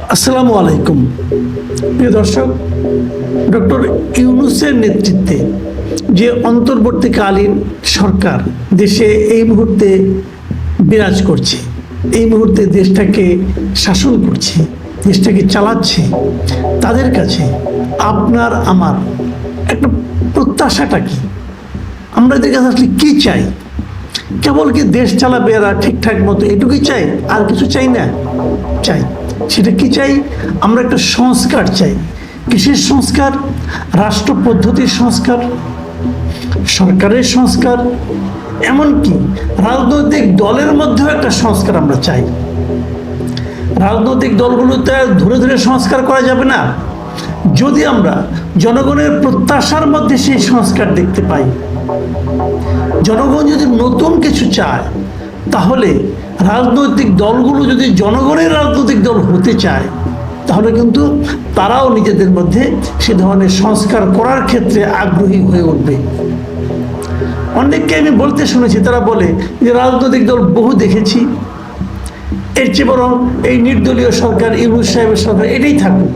আসসালামু আলাইকুম প্রিয় দর্শক। ডক্টর ইউনূসের নেতৃত্বে যে অন্তর্বর্তীকালীন সরকার দেশে এই মুহূর্তে বিরাজ করছে, এই মুহূর্তে দেশটাকে শাসন করছে, দেশটাকে চালাচ্ছে, তাদের কাছে আপনার আমার একটা প্রত্যাশাটা কি? আমরা এদের কাছে আসলে কী চাই? কেবল কি দেশ চালাবে এরা ঠিকঠাক মতো, এটুকুই চাই, আর কিছু চাই না? চাই। সেটা কি চাই? আমরা একটা সংস্কার চাই। কিসের সংস্কার? রাষ্ট্র পদ্ধতির সংস্কার, সরকারের সংস্কার, এমনকি রাজনৈতিক দলের মধ্যেও একটা সংস্কার আমরা চাই। রাজনৈতিক দলগুলোতে ধরে ধরে সংস্কার করা যাবে না। যদি আমরা জনগণের প্রত্যাশার মধ্যে সেই সংস্কার দেখতে পাই, জনগণ যদি নতুন কিছু চায়, তাহলে রাজনৈতিক দলগুলো যদি জনগণের রাজনৈতিক দল হতে চায়, তাহলে কিন্তু তারাও নিজেদের মধ্যে সে ধরনের সংস্কার করার ক্ষেত্রে আগ্রহী হয়ে উঠবে। অনেককে আমি বলতে শুনেছি, তারা বলে যে রাজনৈতিক দল বহু দেখেছি, এর চেয়ে বরং এই নির্দলীয় সরকার, ইউনূস সাহেবের সরকার এটাই থাকুক।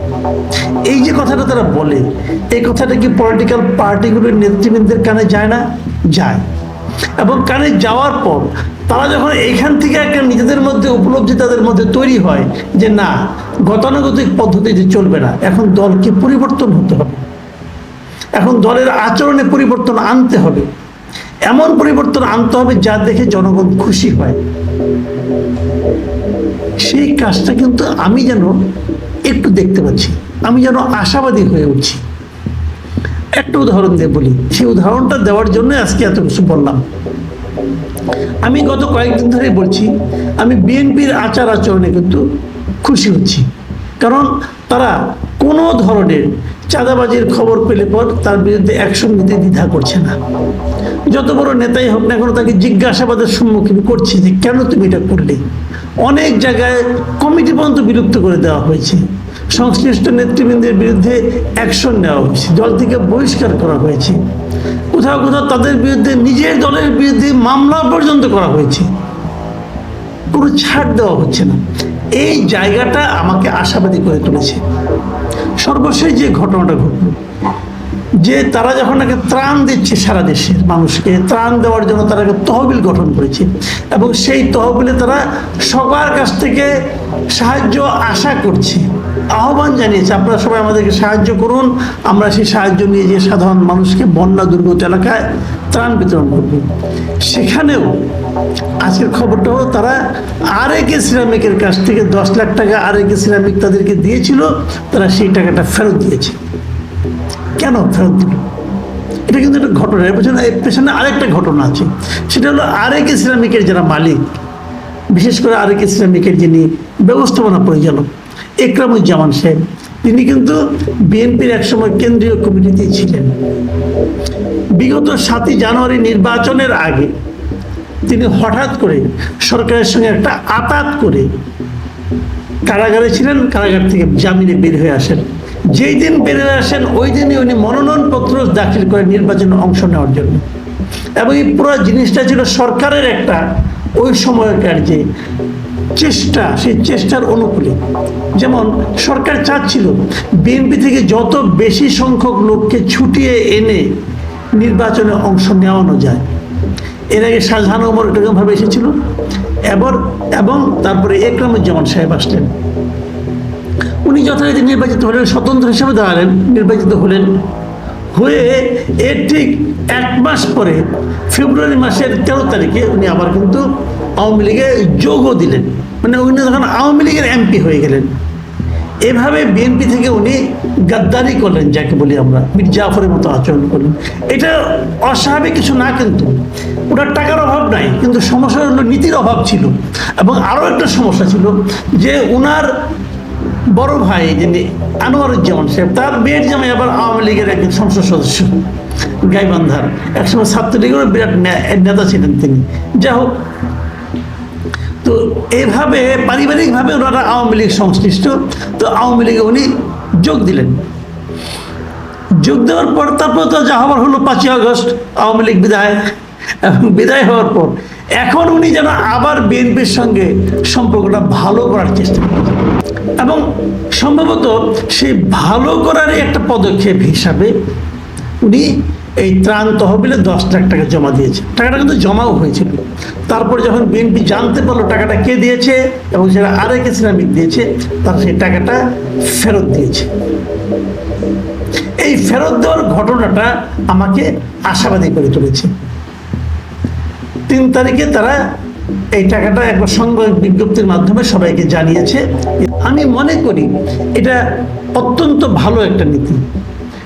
এই যে কথাটা তারা বলে, এই কথাটা কি পলিটিক্যাল পার্টিগুলোর নেতৃবৃন্দের কানে যায় না? যায়। এবং কানে যাওয়ার পর তারা যখন এইখান থেকে একটা নিজেদের মধ্যে উপলব্ধি তাদের মধ্যে তৈরি হয় যে না, গতানুগতিক পদ্ধতিতে চলবে না, এখন দলকে পরিবর্তন হতে হবে, এখন দলের আচরণে পরিবর্তন আনতে হবে, এমন পরিবর্তন আনতে হবে যা দেখে জনগণ খুশি হয়। সেই কাজটা কিন্তু আমি যেন একটু দেখতে পাচ্ছি, আমি যেন আশাবাদী হয়ে উঠছি। একটা উদাহরণ দিয়ে বলি, সেই উদাহরণটা দেওয়ার জন্য আজকে এত কিছু বললাম। আমি গত কয়েকদিন ধরে বলছি, আমি বিএনপির আচার আচরণে কিন্তু খুশি হচ্ছি, কারণ তারা কোনো ধরনের চাঁদাবাজির খবর পেলে পর তার বিরুদ্ধে অ্যাকশন নিতে দ্বিধা করছে না। যত বড় নেতাই হোক না কেন, তাকে জিজ্ঞাসাবাদের সম্মুখীন করছে যে কেন তুমি এটা করলে। অনেক জায়গায় কমিটি পর্যন্ত বিলুপ্ত করে দেওয়া হয়েছে, সংশ্লিষ্ট নেতৃবৃন্দের বিরুদ্ধে অ্যাকশন নেওয়া হয়েছে, দল থেকে বহিষ্কার করা হয়েছে, কোথাও কোথাও তাদের বিরুদ্ধে নিজের দলের বিরুদ্ধে মামলা পর্যন্ত করা হয়েছে, কোনো ছাড় দেওয়া হচ্ছে না। এই জায়গাটা আমাকে আশাবাদী করে তুলেছে। সর্বশেষ যে ঘটনাটা ঘটল, যে তারা যখন নাকি ত্রাণ দিচ্ছে সারা দেশের মানুষকে, ত্রাণ দেওয়ার জন্য তারা একটা তহবিল গঠন করেছে, এবং সেই তহবিলে তারা সবার কাছ থেকে সাহায্য আশা করছে, আহ্বান জানিয়েছে, আপনারা সবাই আমাদেরকে সাহায্য করুন, আমরা সেই সাহায্য নিয়ে যে সাধারণ মানুষকে বন্যা দুর্গত এলাকায় ত্রাণ বিতরণ করব। সেখানেও আজকের খবরটা হলো, তারা আরএকে সিরামিকের কাছ থেকে 10 লাখ টাকা আরএকে সিরামিক তাদেরকে দিয়েছিল, তারা সেই টাকাটা ফেরত দিয়েছে। কেন ফেরত দিল? এটা কিন্তু একটা ঘটনা, এর পেছনে আরেকটা ঘটনা আছে। সেটা হলো আরএকে সিরামিকের যারা মালিক, বিশেষ করে আরএকে সিরামিকের যিনি ব্যবস্থাপনা পরিচালক একরামুজ্জামান সাহেব, তিনি কিন্তু বিএনপির একসময় কেন্দ্রীয় কমিটিতেই ছিলেন। বিগত 7ই জানুয়ারি নির্বাচনের আগে তিনি হঠাৎ করে সরকারের সঙ্গে একটা আতাত করে কারাগারে ছিলেন, কারাগার থেকে জামিনে বের হয়ে আসেন। যেই দিন বেরিয়ে আসেন, ওই দিনই উনি মনোনয়নপত্র দাখিল করেন নির্বাচনে অংশ নেওয়ার জন্য। এবং এই পুরো জিনিসটা ছিল সরকারের একটা ওই সময়কার যে চেষ্টা, সেই চেষ্টার অনুকূলে। যেমন সরকার চাচ্ছিল বিএনপি থেকে যত বেশি সংখ্যক লোককে ছুটিয়ে এনে নির্বাচনে অংশ নেওয়ানো যায়। এর আগে শাহজাহান ওমর এরকমভাবে এসেছিল, এবং তারপরে একরামুজ্জামান সাহেব আসলেন। উনি যথারীতি নির্বাচিত হলেন, স্বতন্ত্র হিসেবে দাঁড়ালেন, নির্বাচিত হলেন। হয়ে এর ঠিক 1 মাস পরে ফেব্রুয়ারি মাসের 13 তারিখে উনি আবার কিন্তু আওয়ামী লীগে যোগও দিলেন, মানে উনি তখন আওয়ামী লীগের এমপি হয়ে গেলেন। এভাবে বিএনপি থেকে উনি গাদ্দারি করলেন, যাকে বলি আমরা, মীর জাফরের মতো আচরণ করলেন। এটা অস্বাভাবিক কিছু না, কিন্তু ওনার টাকার অভাব নাই, কিন্তু সমস্যা হলো নীতির অভাব ছিল। এবং আরও একটা সমস্যা ছিল যে ওনার বড় ভাই যিনি আনোয়ারুজ্জামান সাহেব, তার মেয়ের জামাই আবার আওয়ামী লীগের একজন সংসদ সদস্য, গাইবান্ধার, একসময় ছাত্রলীগের বিরাট নেতা ছিলেন তিনি। যাই হোক, তো এইভাবে পারিবারিকভাবে ওনারা আওয়ামী লীগ সংশ্লিষ্ট। তো আওয়ামী লীগে উনি যোগ দিলেন। যোগ দেওয়ার পর তারপর তো যা হবার হলো 5ই আগস্ট আওয়ামী লীগ বিদায়। এবং বিদায় হওয়ার পর এখন উনি যেন আবার বিএনপির সঙ্গে সম্পর্কটা ভালো করার চেষ্টা করছেন এবং সম্ভবত সেই ভালো করারই একটা পদক্ষেপ হিসাবে উনি এই ত্রাণ তহবিলে 10 লাখ টাকা জমা দিয়েছে। টাকাটা কিন্তু জমাও হয়েছিল। তারপর যখন বিএনপি জানতে পারলো টাকাটা কে দিয়েছে এবং সেটা আরেক ইসলামিক দিয়েছে, তারা সেই টাকাটা ফেরত দিয়েছে। এই ফেরত দেওয়ার ঘটনাটা আমাকে আশাবাদী করে তুলেছে। 3 তারিখে তারা এই টাকাটা একবার সংবাদ বিজ্ঞপ্তির মাধ্যমে সবাইকে জানিয়েছে। আমি মনে করি এটা অত্যন্ত ভালো একটা নীতি।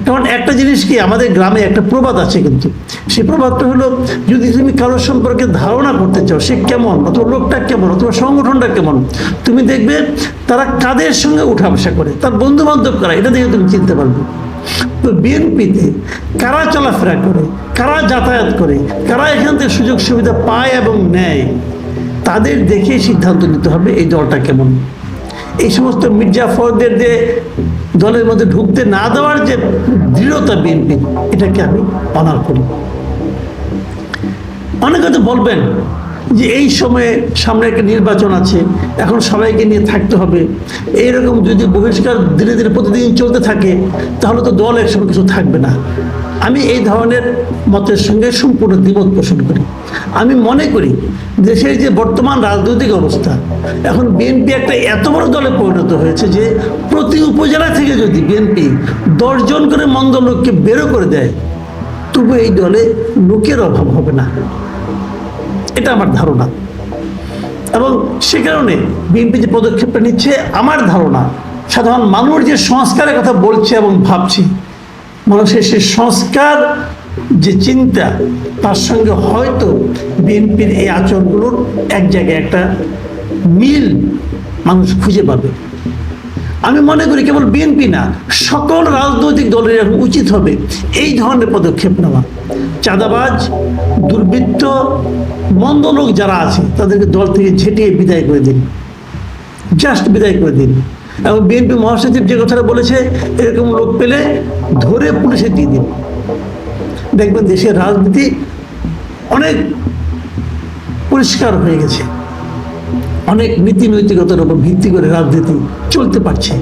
কারণ একটা জিনিস কি, আমাদের গ্রামে একটা প্রবাদ আছে, কিন্তু সেই প্রবাদটা হলো, যদি তুমি কারোর সম্পর্কে ধারণা করতে চাও সে কেমন, অথবা লোকটা কেমন, অথবা সংগঠনটা কেমন, তুমি দেখবে তারা কাদের সঙ্গে উঠা বসা করে, তার বন্ধু বান্ধব কারা, এটা দেখে তুমি চিনতে পারবে। তো বিএনপিতে কারা চলাফেরা করে, কারা যাতায়াত করে, কারা এখান থেকে সুযোগ সুবিধা পায় এবং নেয়, তাদের দেখে সিদ্ধান্ত নিতে হবে এই দলটা কেমন। এই সমস্ত মির্জাফরদের যে দলের মধ্যে ঢুকতে না দেওয়ার যে দৃঢ়তা বিএনপি, এটাকে আমি অনার করি। অনেকে তো বলবেন যে এই সময়ে সামনে একটা নির্বাচন আছে, এখন সবাইকে নিয়ে থাকতে হবে, এইরকম যদি বহিষ্কার ধীরে ধীরে প্রতিদিন চলতে থাকে তাহলে তো দল একসময় কিছু থাকবে না। আমি এই ধরনের মতের সঙ্গে সম্পূর্ণ দ্বিমত পোষণ করি। আমি মনে করি দেশের যে বর্তমান রাজনৈতিক অবস্থা, এখন বিএনপি একটা এত বড় দলে পরিণত হয়েছে যে প্রতি উপজেলা থেকে যদি বিএনপি 10 জন করে মন্দ লোককে বেরো করে দেয়, তবু এই দলে লোকের অভাব হবে না, এটা আমার ধারণা। এবং সে কারণে বিএনপি যে পদক্ষেপটা নিচ্ছে, আমার ধারণা সাধারণ মানুষ যে সংস্কারের কথা বলছে এবং ভাবছি, মানুষের সেই সংস্কার যে চিন্তা, তার সঙ্গে হয়তো বিএনপির এই আচরণগুলোর এক জায়গায় একটা মিল মানুষ খুঁজে পাবে। আমি মনে করি কেবল বিএনপি না, সকল রাজনৈতিক দলের এখন উচিত হবে এই ধরনের পদক্ষেপ নেওয়া। চাঁদাবাজ, দুর্বৃত্ত, মন্দ লোক যারা আছে তাদেরকে দল থেকে ঝেঁটিয়ে বিদায় করে দিন, জাস্ট বিদায় করে দিন। এবং বিএনপি মহাসচিব যে কথাটা বলেছে, এরকম লোক পেলে ধরে পুলিশে দিয়ে দিন। দেখবেন দেশের রাজনীতি অনেক পরিষ্কার হয়ে গেছে, অনেক নীতি নৈতিকতার উপর ভিত্তি করে রাজনীতি চলতে পারছে।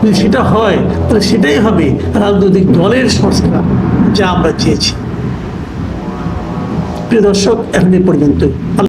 যদি সেটা হয় তাহলে সেটাই হবে রাজনৈতিক দলের সংস্কার, যা আমরা চেয়েছি। প্রিয় দর্শক, এখন এই পর্যন্ত।